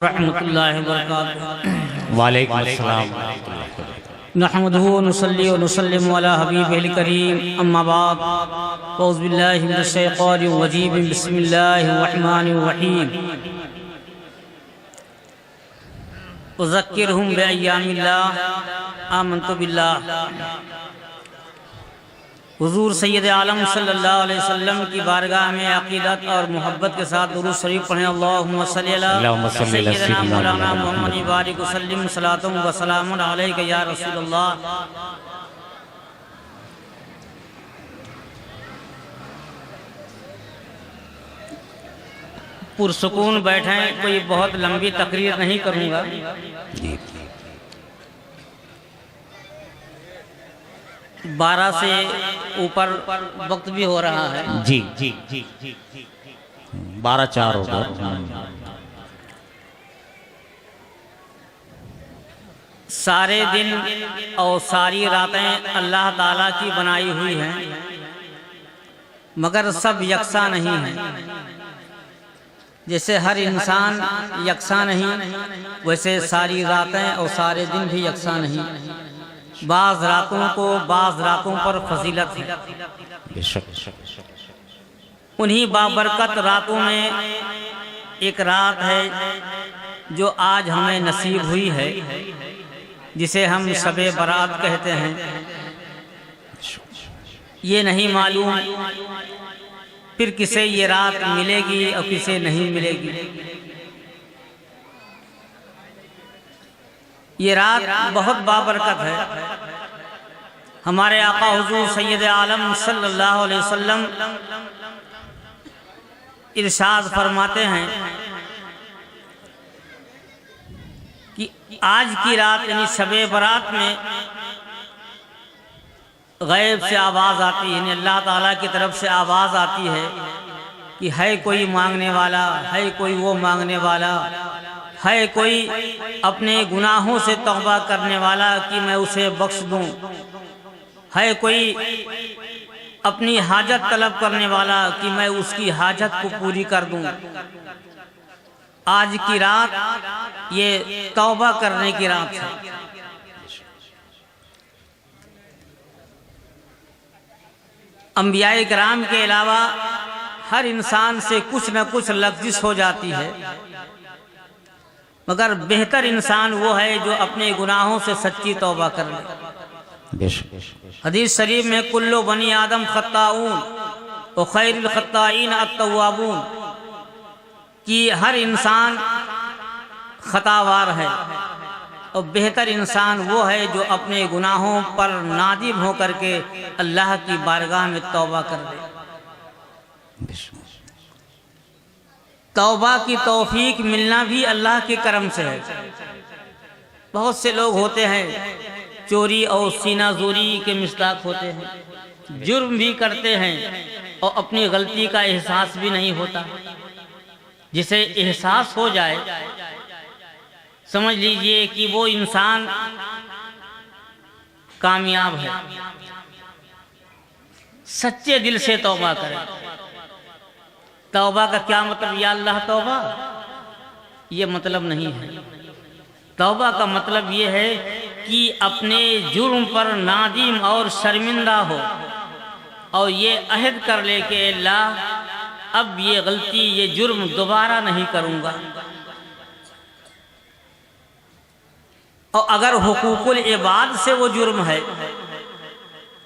रहमतुल्लाहि व बरकातुहू। वालेकुम अस्सलाम। नहमदुहु व नुसल्ली व नुसल्लिमु अला हबीबिहिल करीम, अम्मा बाद। औज़ु बिल्लाहि मिनश शैतानिर रजीम, बिस्मिल्लाहिर रहमानिर रहीम। उज़क्किरुहुम बिअय्यामिल्लाह, आमनतु बिल्लाह। हुज़ूर सैयद आलम सल्लल्लाहु अलैहि वसल्लम की बारगाह में अक़ीदत और मोहब्बत के साथ दुरूद शरीफ पढ़ें। अल्लाहुम्मा सल्लि अला सय्यिदना मौलाना मुहम्मद बारिक वसल्लिम सलातुम व सलामुन अलैका या रसूलल्लाह। पुरसुकून बैठें, कोई बहुत लंबी तकरीर नहीं करूँगा। 12 से ऊपर वक्त भी हो रहा है। जी जी जी जी जी 12:04 हो गया। सारे दिन और सारी रातें अल्लाह ताला की बनाई हुई हैं, मगर सब यकसा नहीं हैं। जैसे हर इंसान यकसा नहीं, वैसे सारी रातें और सारे दिन भी यकसा नहीं। बाज़ रातों को बाज़ रातों पर फजीलत है। उन्हीं बाबरकत रातों में एक रात है जो आज हमें नसीब हुई है, जिसे हम शबे बारात कहते हैं। ये नहीं मालूम फिर किसे ये रात मिलेगी और किसे नहीं मिलेगी। ये रात बहुत बाबरकत है। हमारे आका हुजूर सैयद आलम सल्लल्लाहु अलैहि वसल्लम इरशाद फरमाते हैं कि आज की रात यानी शबे बारात में गैब से आवाज़ आती है, यानी अल्लाह ताला की तरफ से आवाज़ आती है कि है कोई मांगने वाला, है कोई वो मांगने वाला, है कोई अपने गुनाहों से तौबा करने वाला कि मैं उसे बख्श दूं, है कोई अपनी हाजत तलब करने वाला कि मैं उसकी हाजत को पूरी कर दूं। आज की रात ये तौबा करने की रात है। अंबियाए किराम के अलावा हर इंसान से कुछ न कुछ लग़्ज़िश हो जाती है, मगर बेहतर इंसान वो है जो अपने गुनाहों से सच्ची तौबा कर ले। हदीस शरीफ में कुल्लु बनी आदम खत्ताऊन व खैरुल खत्ताईन अत-तव्वाबून, कि हर इंसान खतावार है और बेहतर इंसान वो है जो अपने गुनाहों पर नादिम होकर के अल्लाह की बारगाह में तौबा कर ले। तौबा की तौफीक मिलना भी अल्लाह के करम से है। बहुत से लोग होते हैं चोरी और सीना जोरी के मिस्ताक होते हैं, जुर्म भी करते हैं और अपनी गलती का एहसास भी नहीं होता। जिसे एहसास हो जाए समझ लीजिए कि वो इंसान कामयाब है। सच्चे दिल से तौबा करें। तौबा का क्या मतलब, या अल्लाह तौबा, ये मतलब नहीं है। तौबा का मतलब ये है कि अपने जुर्म पर नादिम और शर्मिंदा हो और ये अहद कर ले कि अल्लाह अब ये गलती, ये जुर्म दोबारा नहीं करूँगा। और अगर हुकूकुल इबाद से वो जुर्म है,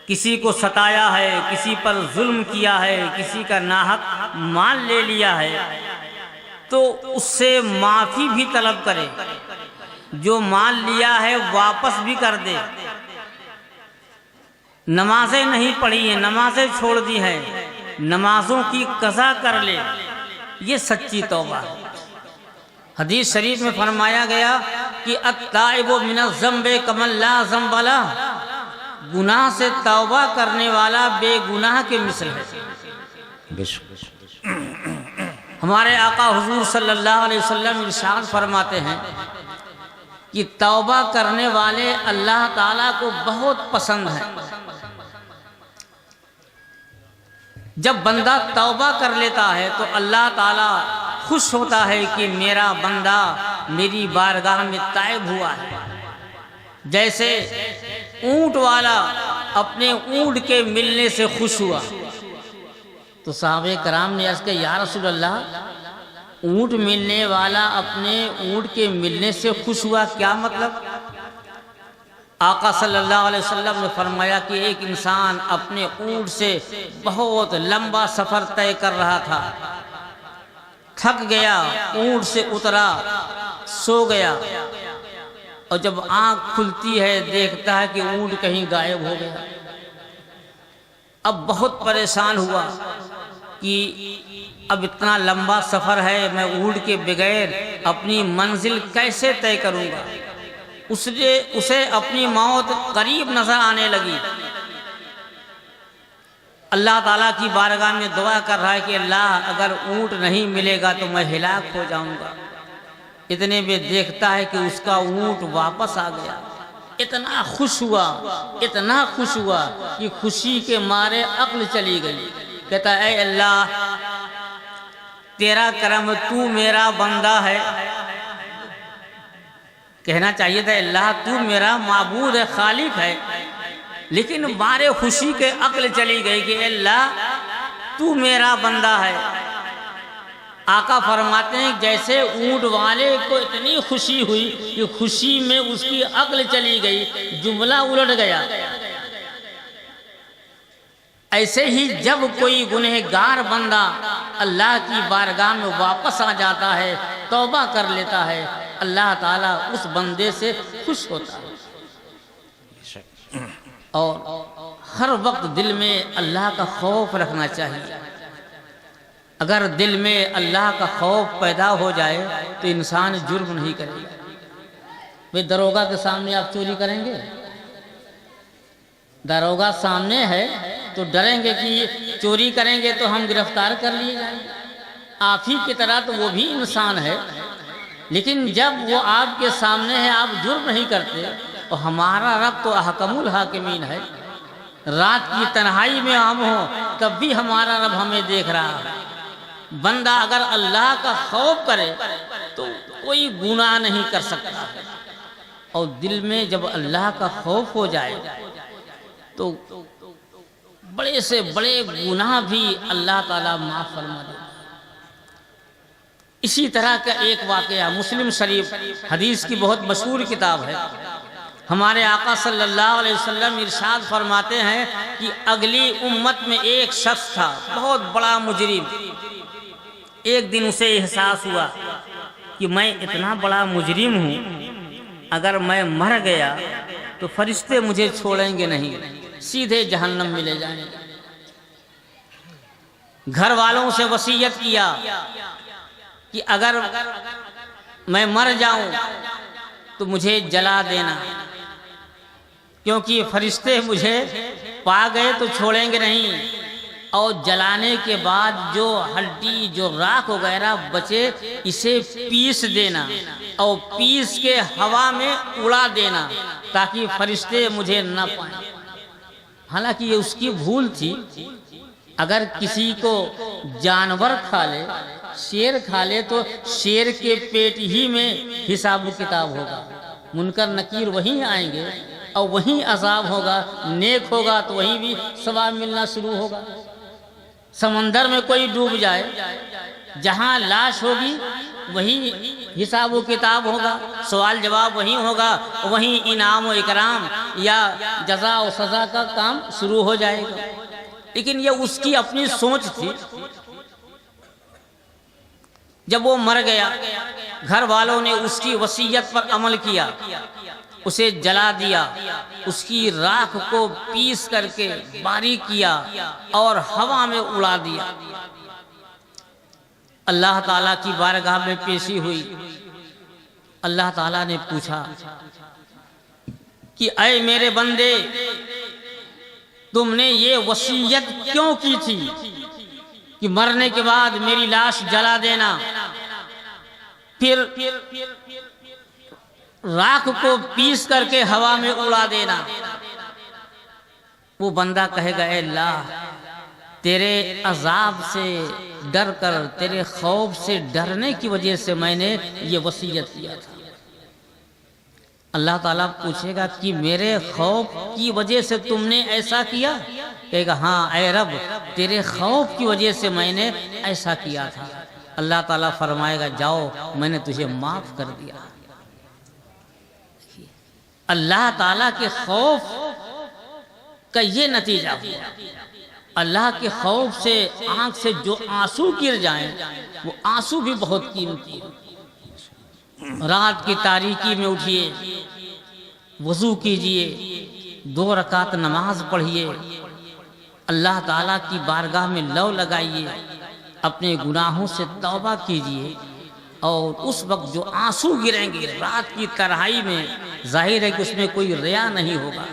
किसी को सताया है, किसी पर जुल्म किया है, किसी का नाहक माल ले लिया है, तो उससे माफ़ी भी तलब करे। जो माल लिया है वापस भी कर दे। नमाजें नहीं पढ़ी हैं, नमाजें छोड़ दी हैं, नमाजों की कज़ा कर ले। ये सच्ची तौबा है। हदीस शरीफ में फरमाया गया कि अत्ताइबु मिनज़्ज़म्बि कमन ला ज़म्ब लह, गुनाह से तौबा करने वाला बेगुनाह के मिसल है। हमारे आका हुजूर सल्लल्लाहु अलैहि वसल्लम इरशाद फरमाते हैं कि तौबा करने वाले अल्लाह ताला को बहुत पसंद है। जब बंदा तौबा कर लेता है तो अल्लाह ताला खुश होता है कि मेरा बंदा मेरी बारगाह में तायब हुआ है। जैसे ऊंट वाला अपने ऊंट के मिलने से खुश हुआ। तो साहबे कराम ने अर्ज़ किया, या रसूल अल्लाह, ऊंट मिलने वाला अपने ऊंट के मिलने से खुश हुआ, क्या मतलब? आका सल्लल्लाहु अलैहि वसल्लम ने फरमाया कि एक इंसान अपने ऊंट से बहुत लंबा सफ़र तय कर रहा था, थक गया, ऊंट से उतरा, सो गया, और जब आंख खुलती है देखता है कि ऊंट कहीं गायब हो गया। अब बहुत परेशान हुआ कि अब इतना लंबा सफ़र है, मैं ऊंट के बगैर अपनी मंजिल कैसे तय करूँगा। उसे अपनी मौत करीब नजर आने लगी। अल्लाह ताला की बारगाह में दुआ कर रहा है कि अल्लाह, अगर ऊंट नहीं मिलेगा तो मैं हिलाक हो जाऊंगा। इतने में देखता है कि उसका ऊंट वापस आ गया। इतना खुश हुआ, इतना खुश हुआ कि खुशी के मारे अक्ल चली गई। कहता, ऐ अल्लाह, तेरा करम, तू मेरा बंदा है। कहना चाहिए था, अल्लाह तू मेरा माबूद है, खालिक है, लेकिन मारे खुशी के अक्ल चली गई कि अल्लाह तू मेरा बंदा है। आका फरमाते हैं जैसे ऊंट वाले को इतनी खुशी हुई कि खुशी में उसकी अक्ल चली गई, जुमला उलट गया। ऐसे ही जब कोई गुनहगार बंदा अल्लाह की बारगाह में वापस आ जाता है, तौबा कर लेता है, अल्लाह ताला उस बंदे से खुश होता है। और हर वक्त दिल में अल्लाह का खौफ रखना चाहिए। अगर दिल में अल्लाह का खौफ पैदा हो जाए तो इंसान जुर्म नहीं करेगा। वे दरोगा के सामने आप चोरी करेंगे? दरोगा सामने है तो डरेंगे कि चोरी करेंगे तो हम गिरफ्तार कर लिए जाएंगे। आप ही की तरह तो वो भी इंसान है, लेकिन जब वो आपके सामने है, आप जुर्म नहीं करते, तो हमारा रब तो अहकमुल हाकिमीन है। रात की तन्हाई में हम हो तब भी हमारा रब हमें देख रहा है। बंदा अगर अल्लाह का खौफ करे तो कोई गुनाह नहीं कर सकता। और दिल में जब अल्लाह का खौफ हो जाए तो बड़े से बड़े गुनाह भी अल्लाह ताला माफ फरमा देता है। इसी तरह का एक वाकया मुस्लिम शरीफ हदीस की बहुत मशहूर किताब है। हमारे आका सल्लल्लाहु अलैहि वसल्लम इरशाद फरमाते हैं कि अगली उम्मत में एक शख्स था, बहुत बड़ा मुजरिम। एक दिन उसे एहसास हुआ कि मैं इतना बड़ा मुजरिम हूँ, अगर मैं मर गया तो फरिश्ते मुझे छोड़ेंगे नहीं, सीधे जहन्नम में ले जाएंगे। घर वालों से वसीयत किया कि अगर मैं मर जाऊं तो मुझे जला देना, क्योंकि फरिश्ते मुझे पा गए तो छोड़ेंगे नहीं, और जलाने के बाद जो हड्डी जो राख वगैरह बचे इसे पीस देना और पीस के हवा में उड़ा देना ताकि फरिश्ते मुझे न पाएं। हालांकि ये उसकी भूल थी। अगर किसी को जानवर खा ले, शेर खा ले, तो शेर के पेट ही में हिसाब किताब होगा। मुनकर नकीर वहीं आएंगे और वहीं अजाब होगा। नेक होगा तो वहीं भी सवाब मिलना शुरू होगा। समंदर में कोई डूब जाए, जहां लाश होगी वहीं हिसाब किताब होगा, सवाल जवाब वहीं होगा, वहीं इनाम व इकराम या जजा और सजा का काम शुरू हो जाएगा। लेकिन ये उसकी अपनी सोच थी। जब वो मर गया, घर वालों ने उसकी वसीयत पर अमल किया, उसे जला दिया, उसकी राख को पीस करके बारीक किया और हवा में उड़ा दिया। अल्लाह ताला की बारगाह में पेशी हुई। अल्लाह ताला ने पूछा कि ऐ मेरे बंदे, तुमने ये वसीयत क्यों की थी कि मरने के बाद मेरी लाश जला देना, फिर राख को पीस करके हवा में उड़ा देना? वो बंदा कहेगा, ऐ अल्लाह, तेरे अजाब से डर कर, तेरे खौफ से डरने की वजह से मैंने ये वसीयत किया था। अल्लाह ताला पूछेगा कि मेरे खौफ की वजह से तुमने ऐसा किया? कहेगा हाँ ऐ रब, तेरे खौफ की वजह से मैंने ऐसा किया था। अल्लाह ताला फरमाएगा जाओ, मैंने तुझे माफ कर दिया। अल्लाह ताला के खौफ का ये नतीजा हुआ। अल्लाह के खौफ से आंख से जो आंसू गिर जाएं, वो आंसू भी बहुत कीमती है। रात की तारीकी में उठिए, वजू कीजिए, 2 रकात नमाज पढ़िए, अल्लाह ताला की बारगाह में लौ लगाइए, अपने गुनाहों से तौबा कीजिए। और उस वक्त जो आंसू गिरेंगे रात की तन्हाई में, जाहिर है कि उसमें कोई रिया नहीं होगा।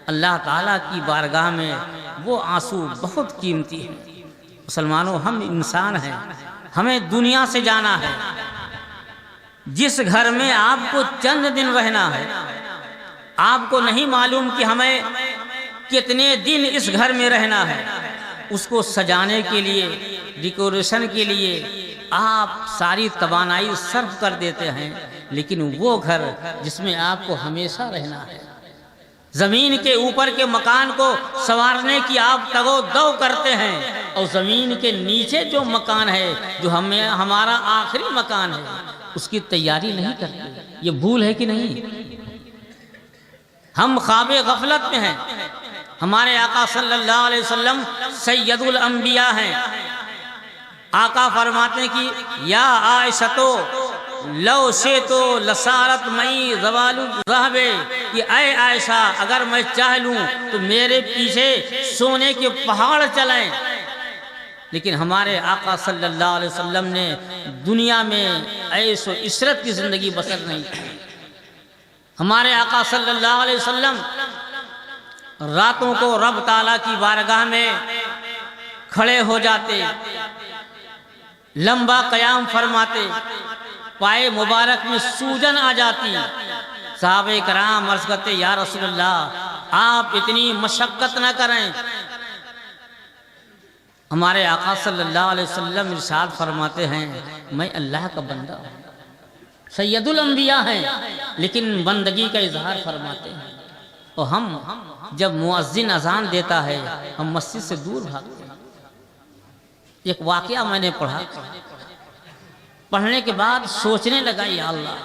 अल्लाह ताला की बारगाह में वो आंसू बहुत कीमती है। मुसलमानों, हम इंसान हैं, हमें दुनिया से जाना है। जिस घर में आपको चंद दिन रहना है, आपको नहीं मालूम कि हमें कितने दिन इस घर में रहना है। उसको सजाने के लिए, डेकोरेशन के लिए आप सारी तवानाई सर्फ कर देते हैं, लेकिन वो घर जिसमें आपको हमेशा रहना है, जमीन के ऊपर के मकान को संवारने की आप तगो-दो करते हैं, और जमीन के नीचे जो मकान है, जो हमारा आखिरी मकान है, उसकी तैयारी नहीं करते। ये भूल है कि नहीं? हम ख्वाबे गफलत में हैं। हमारे आका सल्लल्लाहु अलैहि वसल्लम सैयदुल अंबिया हैं। आका फरमाते हैं कि या आयशतो लो से तो लसारत मई जवालु रहबे, कि ऐ आयशा, अगर मैं चाह लूं तो मेरे पीछे सोने के पहाड़ चलें। लेकिन हमारे आका सल्लल्लाहु अलैहि वसल्लम ने दुनिया में ऐशो इशरत की जिंदगी बसर नहीं की। हमारे आका सल्लल्लाहु अलैहि वसल्लम रातों को रब ताला की बारगाह में खड़े हो जाते, लंबा कयाम फरमाते, पाए मुबारक में सूजन आ जाती। साहबे कराम अर्ज़ करते या रसूलल्लाह, आप इतनी मशक्कत न करें। हमारे आका सल्लल्लाहु अलैहि वसल्लम इरशाद फरमाते हैं, मैं अल्लाह का बंदा हूँ, सैयदुल अंबिया हैं, लेकिन बंदगी का इजहार फरमाते हैं। और हम जब मुअज्जिन अजान देता है, हम मस्जिद से दूर भागते हैं। एक वाकया मैंने पढ़ा, पढ़ने के बाद सोचने लगा, या अल्लाह,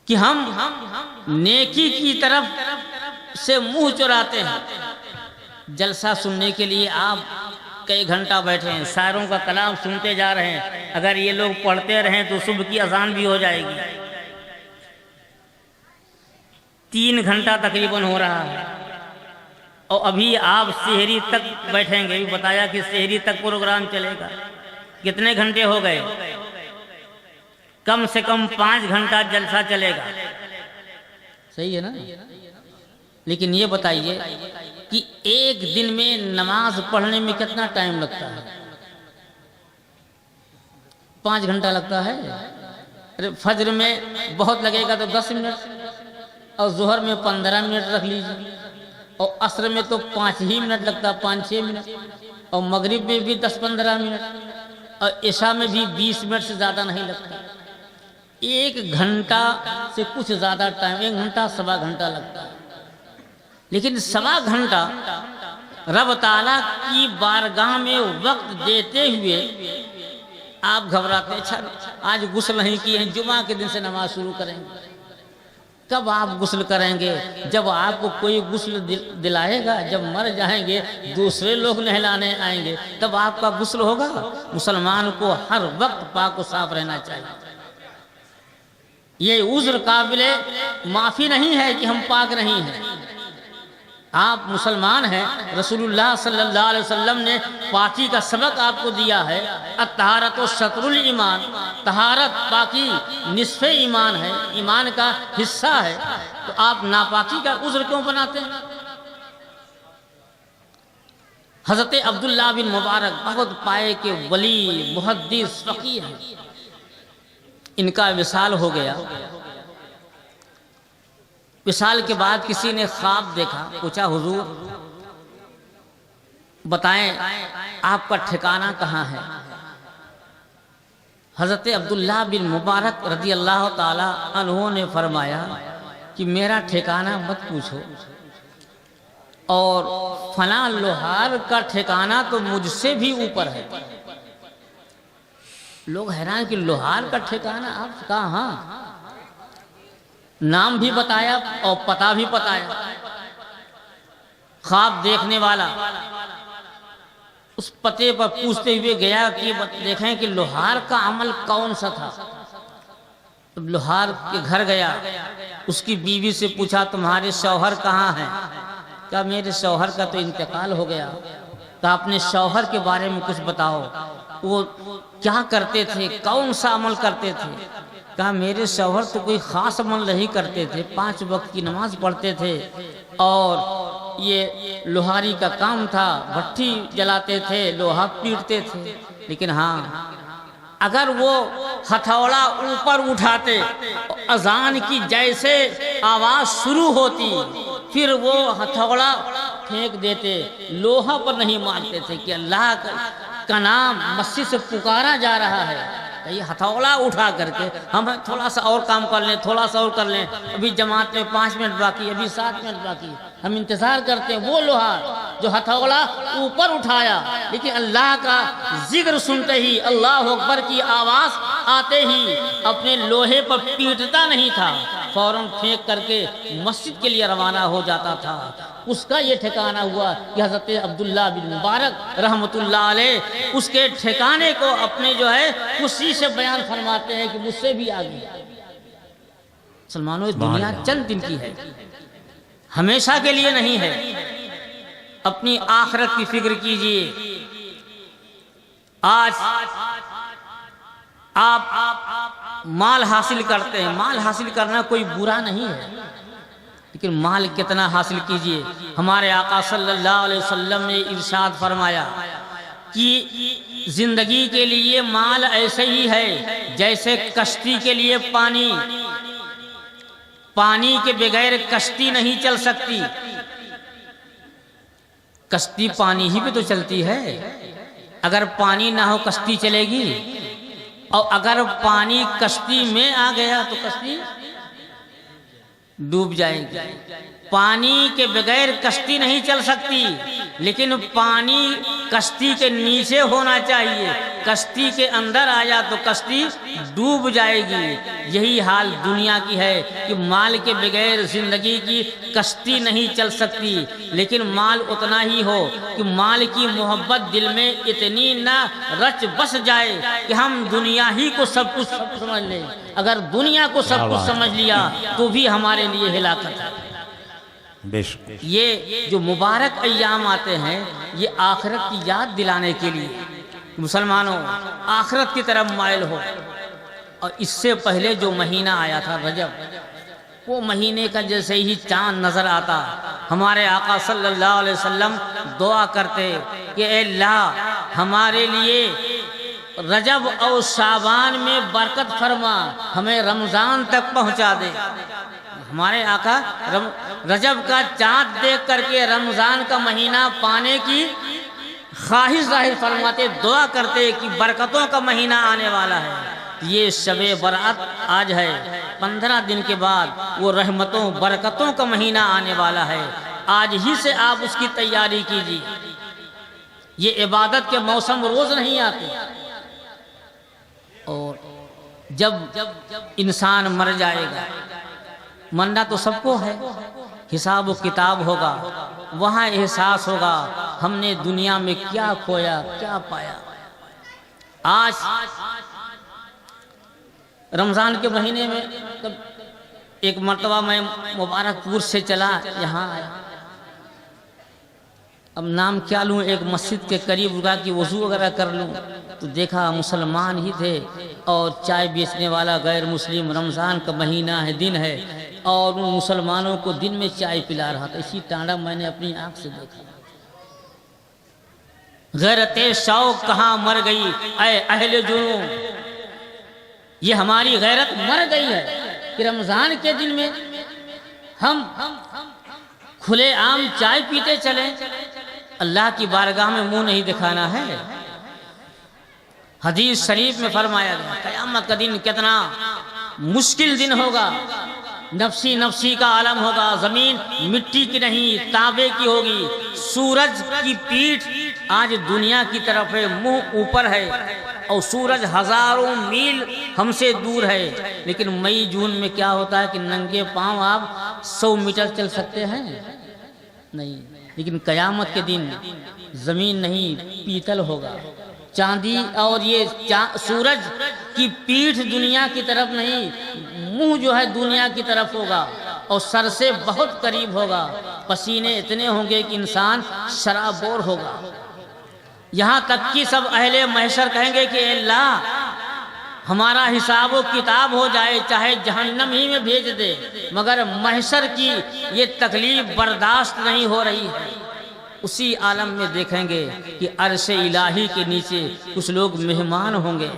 कि हम नेकी की तरफ से मुंह चुराते हैं। जलसा सुनने के लिए आप कई घंटा बैठे हैं, शायरों का कलाम सुनते जा रहे हैं। अगर ये लोग पढ़ते रहें तो सुबह की अजान भी हो जाएगी। 3 घंटा तकरीबन हो रहा है, और अभी आप सेहरी तक बैठेंगे। भी बताया कि सेहरी तक प्रोग्राम चलेगा। कितने घंटे हो गए? कम से कम 5 घंटा जलसा चलेगा। सही है ना? लेकिन ये बताइए कि एक दिन में नमाज पढ़ने में कितना टाइम लगता है? 5 घंटा लगता है। अरे फज्र में बहुत लगेगा तो 10 मिनट, और जोहर में 15 मिनट रख लीजिए, और असर में तो 5 ही मिनट लगता, 5-6 मिनट, और मगरिब में भी 10-15 मिनट, और इशा में भी 20 मिनट से ज़्यादा नहीं लगता। 1 घंटा से कुछ ज़्यादा टाइम, 1 घंटा 1.25 घंटा लगता है। लेकिन 1.25 घंटा रब ताला की बारगाह में वक्त देते हुए आप घबराते, अच्छा आज गुस्ल नहीं किए हैं, जुमा के दिन से नमाज शुरू करेंगे। कब आप गुस्ल करेंगे? जब आपको कोई गुस्ल दिलाएगा, जब मर जाएंगे, दूसरे लोग नहलाने आएंगे, तब आपका गुस्ल होगा। मुसलमान को हर वक्त पाक व साफ रहना चाहिए। ये उज़्र काबिले माफ़ी नहीं है कि हम पाक नहीं हैं। आप मुसलमान हैं। रसूलुल्लाह सल्लल्लाहु अलैहि वसल्लम ने पाकी का सबक आपको दिया है। अत्तहारत शतरुल ईमान, तहारत पाकी निस्फ़े ईमान है, ईमान का हिस्सा है। तो आप नापाकी का उज़्र क्यों बनाते हैं? हज़रत अब्दुल्लाह बिन मुबारक बहुत पाए के वली, मुहद्दिस, फ़क़ीह हैं। इनका विसाल हो गया। विसाल के बाद किसी ने ख्वाब देखा। पूछा हुजूर, बताएं आपका ठिकाना कहाँ है। हज़रत अब्दुल्ला बिन मुबारक रज़ी अल्लाह ताला अन्हु ने फरमाया कि मेरा ठिकाना मत पूछो, और फला लोहार का ठिकाना तो मुझसे भी ऊपर है। लोग हैरान कि लोहार का ठिकाना आप कहाँ, नाम भी बताया और पता भी बताया। ख्वाब देखने वाला उस पते पर पूछते हुए गया कि देखें कि लोहार का अमल कौन सा था। तब लोहार के घर गया, उसकी बीवी से पूछा तुम्हारे शौहर कहाँ हैं। क्या मेरे शौहर का तो इंतकाल हो गया। तो अपने शौहर के बारे में कुछ बताओ, वो क्या करते थे, कौन सा अमल करते थे। कहा मेरे शौहर तो कोई ख़ास अमल नहीं करते थे, 5 वक्त की नमाज पढ़ते थे और ये लोहारी का काम था, भट्टी जलाते थे, लोहा पीटते थे। लेकिन हाँ, अगर वो हथौड़ा ऊपर उठाते, अजान की जैसे आवाज़ शुरू होती फिर वो हथौड़ा फेंक देते, लोहा पर नहीं मारते थे कि अल्लाह का नाम मस्जिद से पुकारा जा रहा है। ये हथौड़ा उठा करके हम थोड़ा सा और काम कर लें, थोड़ा सा और कर लें, अभी जमात में 5 मिनट बाकी, अभी 7 मिनट बाकी, हम इंतज़ार करते हैं। वो लोहा जो हथौड़ा ऊपर उठाया, लेकिन अल्लाह का जिक्र सुनते ही, अल्लाह अकबर की आवाज़ आते ही अपने लोहे पर पीटता नहीं था, फौरन फेंक करके मस्जिद के लिए रवाना हो जाता था। उसका ये ठिकाना हुआ कि हज़रत अब्दुल्ला बिन मुबारक रहमतुल्लाह अलैह उसके ठिकाने को अपने जो है खुशी से बयान फरमाते हैं कि मुझसे भी आगे। मुसलमानों, दुनिया चंद दिन की है, हमेशा के लिए नहीं है। अपनी आखिरत की फिक्र कीजिए। आज आप माल हासिल करते हैं, माल हासिल करना कोई बुरा नहीं है, लेकिन माल कितना हासिल कीजिए। हमारे आका सल्लल्लाहु अलैहि वसल्लम ने इरशाद फरमाया कि जिंदगी के लिए माल ऐसे ही है जैसे कश्ती के लिए पानी, पानी के बगैर कश्ती नहीं चल सकती। कश्ती पानी ही पे तो चलती है, अगर पानी ना हो कश्ती चलेगी, और अगर पानी कश्ती में आ गया तो कश्ती डूब जाएगी। पानी के बगैर कश्ती नहीं चल सकती, लेकिन पानी कश्ती के नीचे होना चाहिए, कश्ती के अंदर आया तो कश्ती डूब जाएगी। यही हाल दुनिया की है कि माल के बगैर जिंदगी की कश्ती नहीं चल सकती, लेकिन माल उतना ही हो कि माल की मोहब्बत दिल में इतनी ना रच बस जाए कि हम दुनिया ही को सब कुछ समझ लें। अगर दुनिया को सब कुछ समझ लिया तो भी हमारे लिए हिलाकत है। ये जो मुबारक अय्याम आते हैं, ये आखिरत की याद दिलाने के लिए मुसलमानों आखिरत की तरफ माइल हो। और इससे पहले जो महीना आया था रजब, वो महीने का जैसे ही चांद नजर आता, हमारे आका सल्लल्लाहु अलैहि वसल्लम दुआ करते कि ए अल्लाह हमारे लिए रजब और शाबान में बरकत फरमा, हमें रमज़ान तक पहुंचा दे। हमारे आका रजब का चाँद देख करके रमज़ान का महीना पाने की ख्वाहिश जाहिर फरमाते, दुआ करते कि बरकतों का महीना आने वाला है। ये शबे बरात आज है, 15 दिन के बाद वो रहमतों बरकतों का महीना आने वाला है। आज ही से आप उसकी तैयारी कीजिए। ये इबादत के मौसम रोज नहीं आते, और जब इंसान मर जाएगा, मरना तो सबको है, हिसाब किताब होगा, वहाँ एहसास होगा हमने दुनिया में क्या खोया क्या पाया। आज रमज़ान के महीने में तब एक मर्तबा मैं मुबारकपुर से चला यहाँ आया, अब नाम क्या लूँ, एक मस्जिद के करीब रुका कि वज़ू वगैरह कर लूँ, तो देखा मुसलमान ही थे और चाय बेचने वाला गैर मुस्लिम, रमज़ान का महीना है, दिन है, और उन मुसलमानों को दिन में चाय पिला रहा था। इसी टांडा मैंने अपनी आंख से देखा। गैरते शौक कहाँ मर गई ऐ अहले जुनून, ये हमारी गैरत मर गई है कि रमज़ान के दिन में हम खुले आम चाय पीते चले, अल्लाह की बारगाह में मुंह नहीं दिखाना है। हदीस शरीफ में फरमाया गया क़यामत का दिन कितना मुश्किल दिन होगा। नफसी नफसी का आलम होगा। जमीन मिट्टी की नहीं तांबे की होगी। सूरज की पीठ आज दुनिया की तरफ है, मुंह ऊपर है, और सूरज हजारों मील हमसे दूर है। लेकिन मई जून में क्या होता है कि नंगे पांव आप 100 मीटर चल सकते हैं नहीं। लेकिन कयामत के दिन जमीन नहीं पीतल होगा, चांदी, और ये सूरज की पीठ दुनिया की तरफ नहीं, मुंह जो है दुनिया की तरफ होगा, और सर से बहुत करीब होगा। पसीने इतने होंगे कि इंसान शराबोर होगा। यहाँ तक कि सब अहले महशर कहेंगे कि अल्लाह हमारा हिसाब व किताब हो जाए, चाहे जहन्नम ही में भेज दे, मगर महशर की ये तकलीफ बर्दाश्त नहीं हो रही है। उसी आलम में देखेंगे कि अर्श इलाही के नीचे कुछ लोग मेहमान होंगे,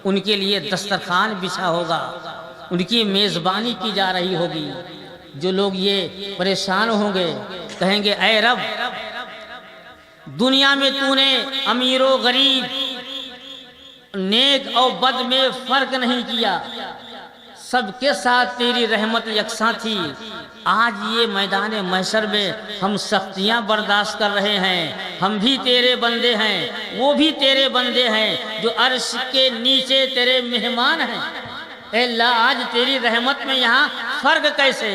उनके लिए दस्तरखान बिछा होगा, उनकी मेज़बानी की जा रही होगी। जो लोग ये परेशान होंगे कहेंगे ऐ रब, दुनिया में तूने अमीरो गरीब, नेक और बद में फर्क नहीं किया, सबके साथ तेरी रहमत यकसा थी। आज ये मैदान महशर में हम सख्तियां बर्दाश्त कर रहे हैं। हम भी तेरे बंदे हैं, वो भी तेरे बंदे हैं, जो अर्श के नीचे तेरे मेहमान हैं। अल्लाह आज तेरी रहमत में यहाँ फर्क कैसे?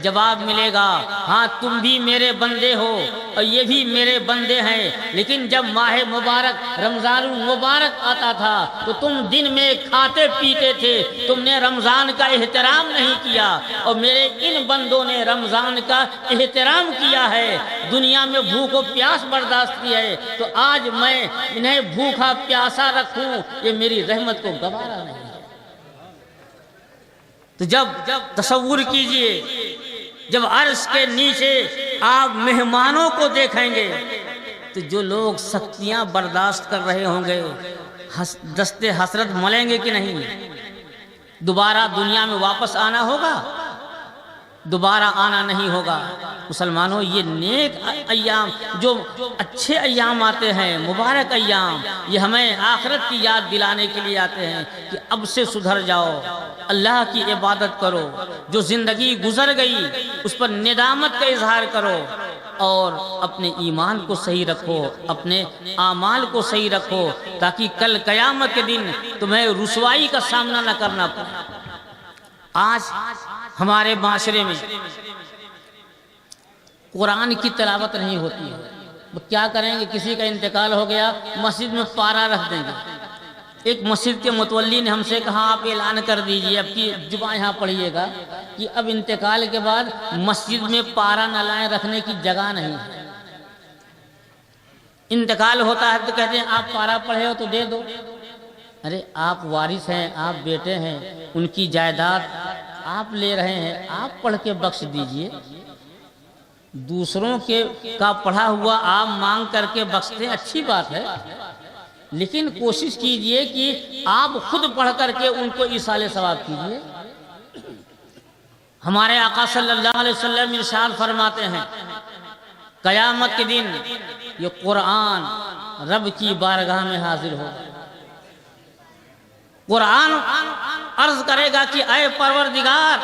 जवाब मिलेगा हाँ तुम भी मेरे बंदे हो और ये भी मेरे बंदे हैं। लेकिन जब माह मुबारक रमज़ान मुबारक आता था तो तुम दिन में खाते पीते थे, तुमने रमज़ान का एहतराम नहीं किया, और मेरे इन बंदों ने रमज़ान का एहतराम किया है, दुनिया में भूख और प्यास बर्दाश्त की है। तो आज मैं इन्हें भूखा प्यासा रखूं, ये मेरी रहमत को गवारा नहीं। तो जब तसव्वुर कीजिए, जब अर्श के नीचे आप मेहमानों को देखेंगे तो जो लोग सख्तियां बर्दाश्त कर रहे होंगे दस्ते हसरत मलेंगे कि नहीं? दोबारा दुनिया में वापस आना होगा? दोबारा आना नहीं होगा। मुसलमानों, ये नेक अय्याम, जो अच्छे अय्याम आते हैं, मुबारक अय्याम, ये हमें आखिरत की याद दिलाने के लिए आते हैं कि अब से सुधर जाओ, अल्लाह की इबादत करो, जो ज़िंदगी गुजर गई उस पर निदामत का इजहार करो, और अपने ईमान को सही रखो, अपने आमाल को सही रखो, ताकि कल क़यामत के दिन तुम्हें रुसवाई का सामना न करना पड़े। आज हमारे माशरे में कुरान की तिलावत नहीं होती है। वो क्या करेंगे? किसी का इंतकाल हो गया, मस्जिद में पारा रख देंगे। एक मस्जिद के मुतवल्ली ने हमसे कहा आप ऐलान कर दीजिए, अब की जुबान यहाँ पढ़िएगा, कि अब इंतकाल के बाद मस्जिद में पारा न लाएं, रखने की जगह नहीं है। इंतकाल होता है तो कहते हैं आप पारा पढ़े हो तो दे दो। अरे आप वारिस हैं, आप बेटे हैं, उनकी जायदाद आप ले रहे हैं, आप पढ़ के बख्श दीजिए। दूसरों के का पढ़ा हुआ आप मांग करके बख्शते, अच्छी बात है, लेकिन कोशिश कीजिए कि आप खुद पढ़ करके उनको इसाले सवाब कीजिए। हमारे आका सल्लल्लाहु अलैहि वसल्लम इरशाद फरमाते हैं, क़यामत के दिन ये कुरान रब की बारगाह में हाजिर होगा। कुरान अर्ज करेगा कि ऐ परवरदिगार,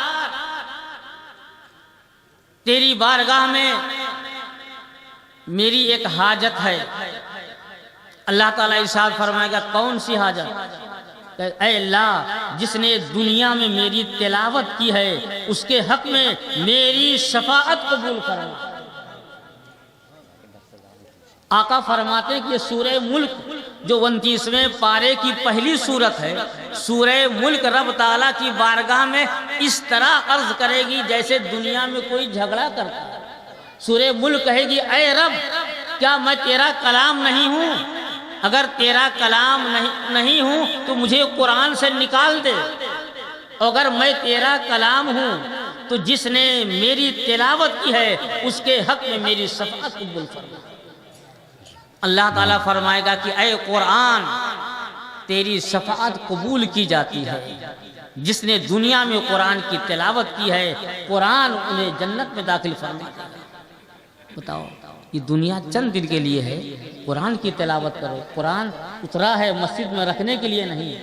तेरी बारगाह में मेरी एक हाजत है। अल्लाह ताला इरशाद फरमाएगा कौन सी हाजत? ऐ अल्लाह, जिसने दुनिया में मेरी तिलावत की है उसके हक में मेरी शफाअत कबूल करना। आका फरमाते हैं कि ये सूरह मुल्क जो 29वें पारे की पहली सूरत है, सूरह मुल्क रब ताला की बारगाह में इस तरह अर्ज करेगी जैसे दुनिया में कोई झगड़ा करता है। सूरह मुल्क कहेगी ऐ रब, क्या मैं तेरा कलाम नहीं हूँ? अगर तेरा कलाम नहीं हूँ तो मुझे कुरान से निकाल दे। अगर मैं तेरा कलाम हूँ तो जिसने मेरी तिलावत की है उसके हक में मेरी शफाअत कबूल फरमा। अल्लाह ताला फरमाएगा कि ऐ कुरान, तेरी शफाअत कबूल की जाती है। जिसने दुनिया में कुरान की तिलावत की है, कुरान उन्हें जन्नत में दाखिल फरमाएगा। बताओ ये दुनिया चंद दिन के लिए है। कुरान की तिलावत करो। कुरान उतरा है मस्जिद में रखने के लिए नहीं,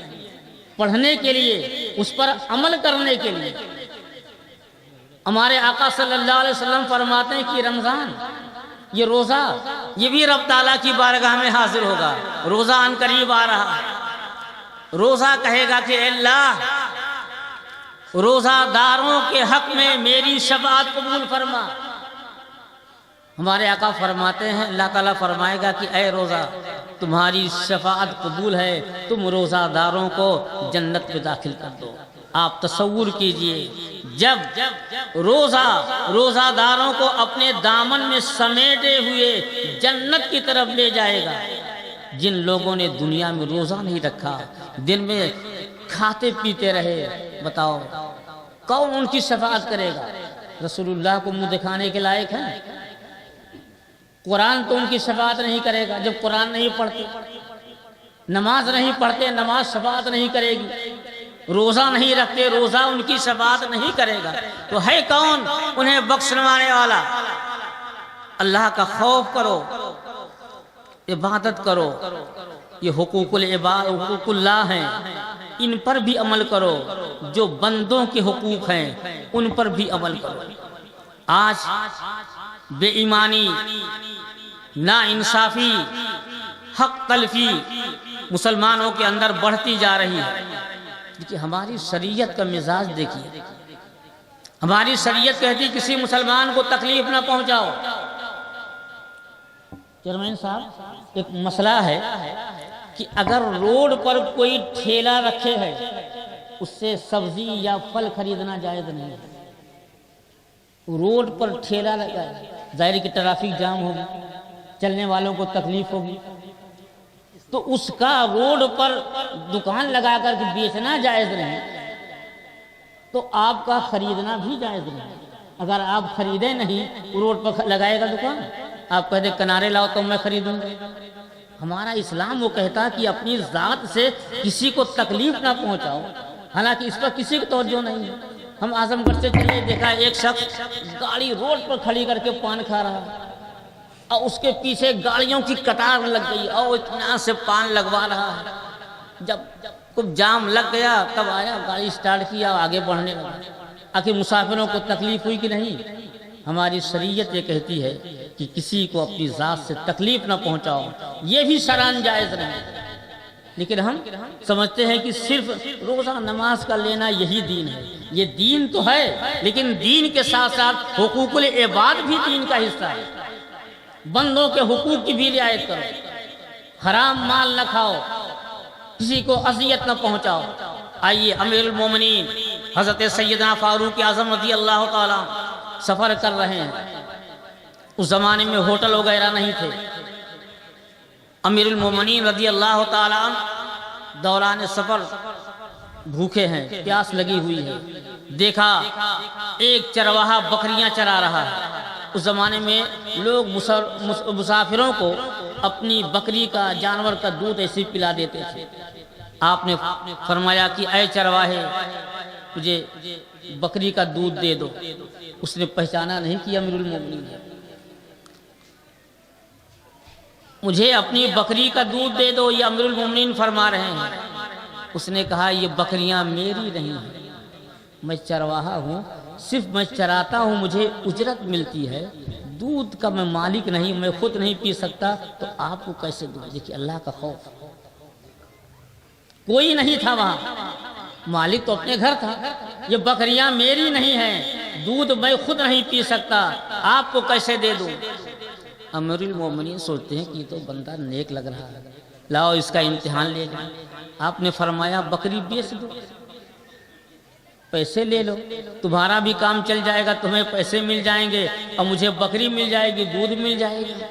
पढ़ने के लिए, उस पर अमल करने के लिए। हमारे आका सल्लल्लाहु अलैहि वसल्लम फरमाते हैं कि रमजान, ये रोजा, ये भी रब ताला की बारगाह में हाजिर होगा। रोजा अन करीब आ रहा है। रोजा कहेगा कि अल्लाह, रोजादारों के हक में मेरी शफाअत कबूल फरमा। हमारे आका फरमाते हैं, अल्लाह ताला फरमाएगा कि ऐ रोजा, तुम्हारी शफाअत कबूल है, तुम रोजादारों को जन्नत में दाखिल कर दो। आप तसव्वुर कीजिए, जब रोजादारों को अपने दामन में समेटे हुए जन्नत की तरफ ले जाएगा। जिन लोगों ने दुनिया में रोजा नहीं रखा, दिन में खाते पीते रहे, बताओ कौन उनकी शफाअत करेगा? रसूलुल्लाह को मुंह दिखाने के लायक है? कुरान तो उनकी शफाअत नहीं करेगा। जब कुरान नहीं पढ़ते, नमाज नहीं पढ़ते, नमाज शफाअत नहीं करेगी। रोजा नहीं रखते, रोजा उनकी शफाअत नहीं करेगा। तो है कौन उन्हें बख्शवाने वाला? अल्लाह का खौफ करो, इबादत करो। ये हुकूकुल्लाह हैं, इन पर भी अमल करो। जो बंदों के हुकूक हैं उन पर भी अमल करो। आज बेईमानी, नाइंसाफी, हक तलफी मुसलमानों के अंदर बढ़ती जा रही है। देखिए हमारी शरीयत का मिजाज देखिए। हमारी शरीयत कहती किसी मुसलमान को तकलीफ ना पहुंचाओ। चेयरमैन साहब, एक मसला है कि अगर रोड पर कोई ठेला रखे है, उससे सब्जी या फल खरीदना जायज नहीं है। रोड पर ठेला लगा है, जाहिर की ट्रैफिक जाम होगी, चलने वालों को तकलीफ होगी, तो उसका रोड पर दुकान लगा करके बेचना जायज नहीं, तो आपका खरीदना भी जायज नहीं। अगर आप खरीदे नहीं, रोड पर लगाएगा दुकान, आप कहते किनारे लाओ तो मैं खरीदूंगा। हमारा इस्लाम वो कहता है कि अपनी जात से किसी को तकलीफ ना पहुंचाओ। हालांकि इस पर किसी को तवज्जो नहीं है। हम आजमगढ़ से चले, देखा एक शख्स गाड़ी रोड पर खड़ी करके पान खा रहा है और उसके पीछे गाड़ियों की कतार लग गई और इतना से पान लगवा रहा है। जब कुछ जाम लग गया तब आया, गाड़ी स्टार्ट किया, आगे बढ़ने लगा। आखिर मुसाफिरों को तकलीफ हुई कि नहीं? हमारी शरीयत ये कहती है कि किसी को अपनी जात से तकलीफ ना पहुंचाओ, ये भी शरान जायज नहीं। लेकिन हम समझते हैं कि सिर्फ रोजा नमाज का लेना यही दीन है। ये दीन तो है, लेकिन दीन के साथ साथ हुकूकुल इबाद भी दीन का हिस्सा है। बंदों के हुकूक की भी रियायत करो, हराम माल न खाओ, किसी को अजियत न पहुंचाओ। आइए, अमीरुल मोमिनीन हजरत सैयदना फारूक आजम रज़ी अल्लाह ताला सफर कर रहे हैं। उस जमाने में होटल वगैरह नहीं थे। अमीरुल मोमिनीन रज़ी अल्लाह ताला दौरान सफर भूखे हैं, प्यास लगी हुई है। देखा एक चरवाहा बकरियां चरा रहा है। उस जमाने में लोग मुसाफिरों को अपनी बकरी का, जानवर का दूध ऐसे पिला देते थे। आपने फरमाया कि ऐ चरवाहे, मुझे बकरी का दूध दे दो। उसने पहचाना नहीं कि अमीरुल मोमिनीन है। मुझे अपनी बकरी का दूध दे दो, ये अमीरुल मोमिनीन फरमा रहे हैं। उसने कहा ये बकरियां मेरी नहीं है, मैं चरवाहा हूँ, सिर्फ मैं चराता हूँ, मुझे उजरत मिलती है, दूध का मैं मालिक नहीं, मैं खुद नहीं पी सकता, तो आपको कैसे दूध? देखिए अल्लाह का खौफ। कोई नहीं था वहां, मालिक तो अपने घर था। ये बकरियां मेरी नहीं हैं, दूध मैं खुद नहीं पी सकता, आपको कैसे दे दूं? अमीरुल मोमिनीन सोचते हैं कि तो बंदा नेक लग रहा है, लाओ इसका इम्तिहान ले लो। आपने फरमाया बकरी बेच दो, पैसे ले लो, तुम्हारा भी काम चल जाएगा, तुम्हें पैसे मिल जाएंगे और मुझे बकरी मिल जाएगी, दूध मिल जाएगा।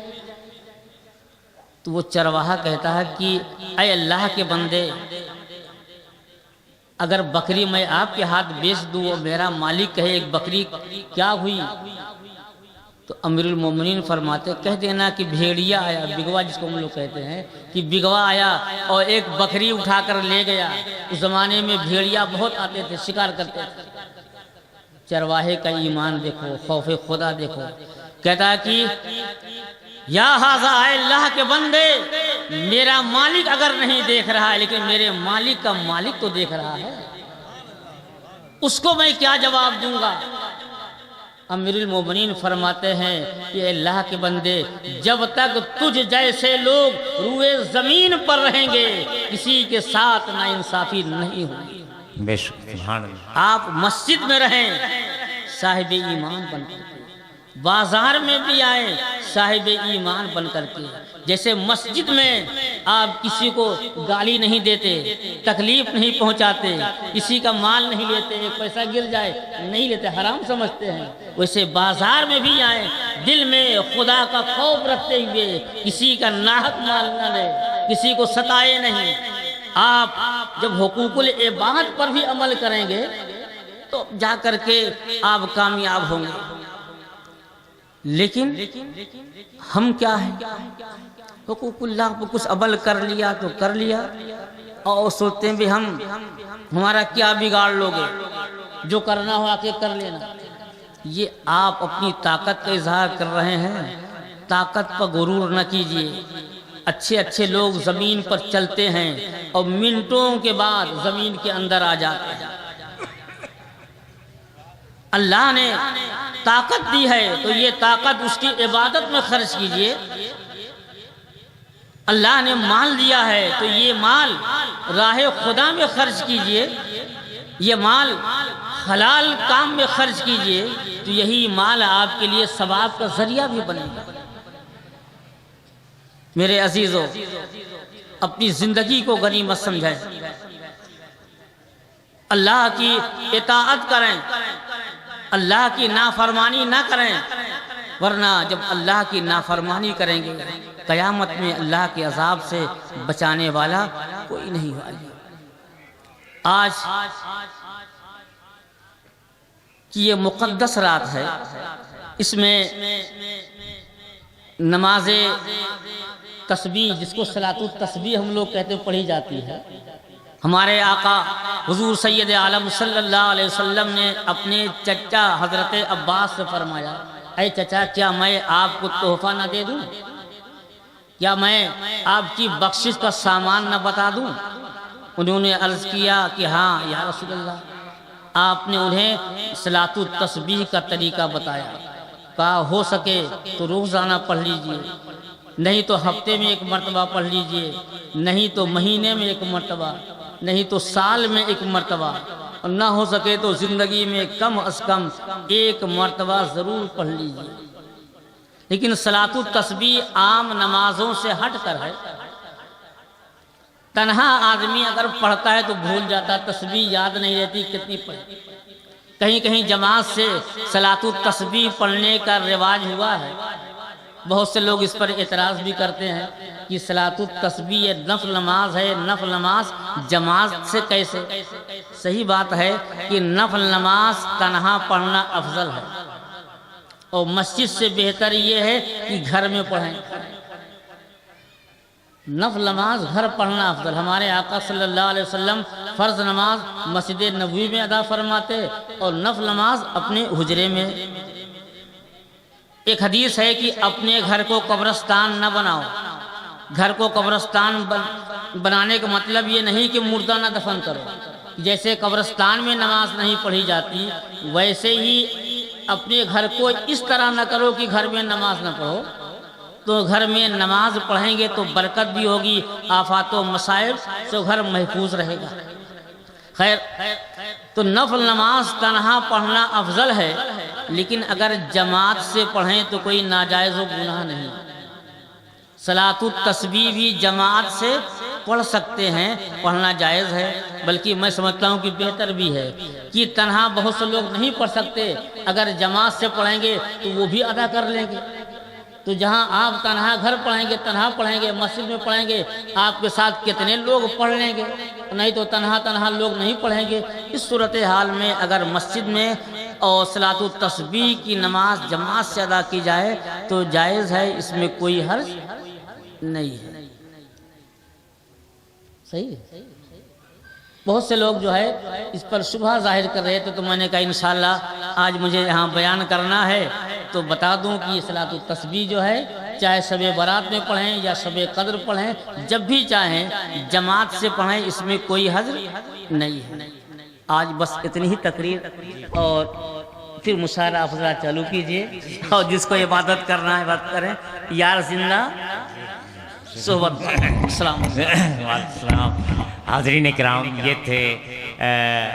तो वो चरवाहा कहता है कि ऐ अल्लाह के बंदे, अगर बकरी मैं आपके हाथ बेच दूं और मेरा मालिक कहे एक बकरी क्या हुई, तो अमीरुल मोमिनीन फरमाते कह देना कि भेड़िया आया, बिगवा जिसको हम लोग कहते हैं, कि बिगवा आया और एक बकरी उठाकर ले गया। उस जमाने में भेड़िया बहुत आते थे, शिकार करते थे। चरवाहे का ईमान देखो, खौफ खुदा देखो। कहता है कि या हाज़ा, अल्लाह के बंदे, मेरा मालिक अगर नहीं देख रहा है लेकिन मेरे मालिक का मालिक तो देख रहा है, उसको मैं क्या जवाब दूंगा। अमीरुल मोमिनीन फरमाते हैं कि अल्लाह के बंदे, जब तक तुझ जैसे लोग रुए जमीन पर रहेंगे किसी के साथ नाइंसाफी नहीं होगी। बेशक, सुभान अल्लाह। आप मस्जिद में रहें साहिब ईमान बनकर के, बाजार में भी आए साहिब ईमान बनकर के। जैसे मस्जिद में आप किसी को गाली नहीं देते, तकलीफ नहीं पहुंचाते, किसी का माल नहीं लेते, एक पैसा गिर जाए नहीं लेते, हराम समझते हैं, वैसे बाजार में भी आए दिल में खुदा का खौफ रखते हुए किसी का नाहक माल न ले, किसी को सताए नहीं। आप जब हुकूकुल इबाद पर भी अमल करेंगे तो जा करके आप कामयाब होंगे। लेकिन हम क्या हैं, हुकूकुल्लाह पर कुछ अमल कर लिया तो कर लिया और सोचते हैं भी हमारा क्या बिगाड़ लोगे, जो करना हो आके कर लेना। ये आप अपनी ताकत का इजहार कर रहे हैं, ताकत पर गुरूर न कीजिए। अच्छे अच्छे लोग जमीन पर चलते हैं और मिनटों के बाद जमीन के अंदर आ जाते हैं। अल्लाह ने ताकत दी है तो ये ताकत उसकी इबादत में खर्च कीजिए। अल्लाह ने माल दिया है तो ये माल राह खुदा में खर्च कीजिए, ये माल हलाल काम में खर्च कीजिए, तो यही माल आपके लिए सवाब का जरिया भी बनेगा। मेरे अजीजों, अपनी जिंदगी को गनीमत समझें, अल्लाह की इताअत करें, अल्लाह की नाफरमानी ना करें, वरना जब अल्लाह की नाफरमानी करेंगे कयामत में अल्लाह के अजाब से बचाने वाला कोई नहीं होगा। आज की ये मुक़द्दस रात है, इसमें नमाज़े तस्बीह, जिसको सलातुत तस्बीह हम लोग कहते हैं, पढ़ी जाती है। हमारे आका हुजूर सैयद आलम सल्लल्लाहु अलैहि वसल्लम ने अपने चचा हजरत अब्बास से फरमाया, ऐ चचा, क्या मैं आपको तोहफा न दे दूं, क्या मैं आपकी बख्शिश का सामान न बता दूं। उन्होंने अर्ज किया कि हाँ या रसूल अल्लाह। आपने उन्हें सलातुत तस्बीह का तरीका बताया, कहा हो सके तो रोज़ाना पढ़ लीजिए, नहीं तो हफ्ते में एक मर्तबा पढ़ लीजिए, नहीं तो महीने में एक मर्तबा, नहीं तो साल में एक मर्तबा, और ना हो सके तो जिंदगी में कम अज कम एक मर्तबा जरूर पढ़ लीजिए। लेकिन सलातुत तस्बीह आम नमाजों से हट कर है। तन्हा आदमी अगर पढ़ता है तो भूल जाता, तस्बीह याद नहीं रहती कितनी पढ़ी। कहीं कहीं जमात से सलातुत तस्बीह पढ़ने का रिवाज हुआ है। बहुत से लोग इस पर एतराज़ भी करते हैं कि सलातुत तस्बीह नफल नमाज है, नफल नमाज जमात से कैसे। सही बात है कि नफल नमाज तन्हा पढ़ना अफजल है, और मस्जिद से बेहतर ये है कि घर में पढ़ें। नफल नमाज घर पढ़ना अफजल। हमारे आका सल्लल्लाहु अलैहि वसल्लम फ़र्ज नमाज मस्जिद नबवी में अदा फरमाते और नफल नमाज अपने हुजरे में। एक हदीस है कि अपने घर को कब्रिस्तान न बनाओ। घर को कब्रिस्तान बनाने का मतलब ये नहीं कि मुर्दा न दफन करो। जैसे कब्रिस्तान में नमाज नहीं पढ़ी जाती, वैसे ही अपने घर को इस तरह न करो कि घर में नमाज न पढ़ो। तो घर में नमाज पढ़ेंगे तो बरकत भी होगी, आफात व मसाइब से घर महफूज रहेगा। खैर, तो नफल नमाज तन्हा पढ़ना अफजल है, लेकिन अगर जमात से पढ़ें तो कोई नाजायज़ व गुनाह नहीं। सलातुत तस्बीह भी जमात से पढ़ सकते हैं, पढ़ना जायज़ है, बल्कि मैं समझता हूँ कि बेहतर भी है कि तन्हा बहुत से लोग नहीं पढ़ सकते, अगर जमात से पढ़ेंगे तो वो भी अदा कर लेंगे। तो जहाँ आप तन्हा घर पढ़ेंगे, तन्हा पढ़ेंगे, मस्जिद में पढ़ेंगे, आपके साथ कितने लोग पढ़ लेंगे। नहीं तो तन्हा तन्हा लोग नहीं पढ़ेंगे। इस सूरत हाल में अगर मस्जिद में और सलातुत तस्बीह की नमाज जमात से अदा की जाए तो जायज़ है, इसमें कोई हर्ज नहीं है। सही है। बहुत से लोग जो है इस पर शुबहा जाहिर कर रहे थे, तो मैंने कहा इंशाअल्लाह आज मुझे यहाँ बयान करना है तो बता दूं कि सलातुत तस्बीह जो है चाहे शबे बारात में पढ़ें या शबे कद्र पढ़ें, जब भी चाहें जमात से पढ़ें, इसमें कोई हर्ज नहीं है। आज बस इतनी ही तकरीर और फिर मुशायरा अफजरा चालू कीजिए, और जिसको इबादत करना है इबादत करें। यार जिंदा सोहबत। अस्सलाम। हाज़रीन किराम, ये थे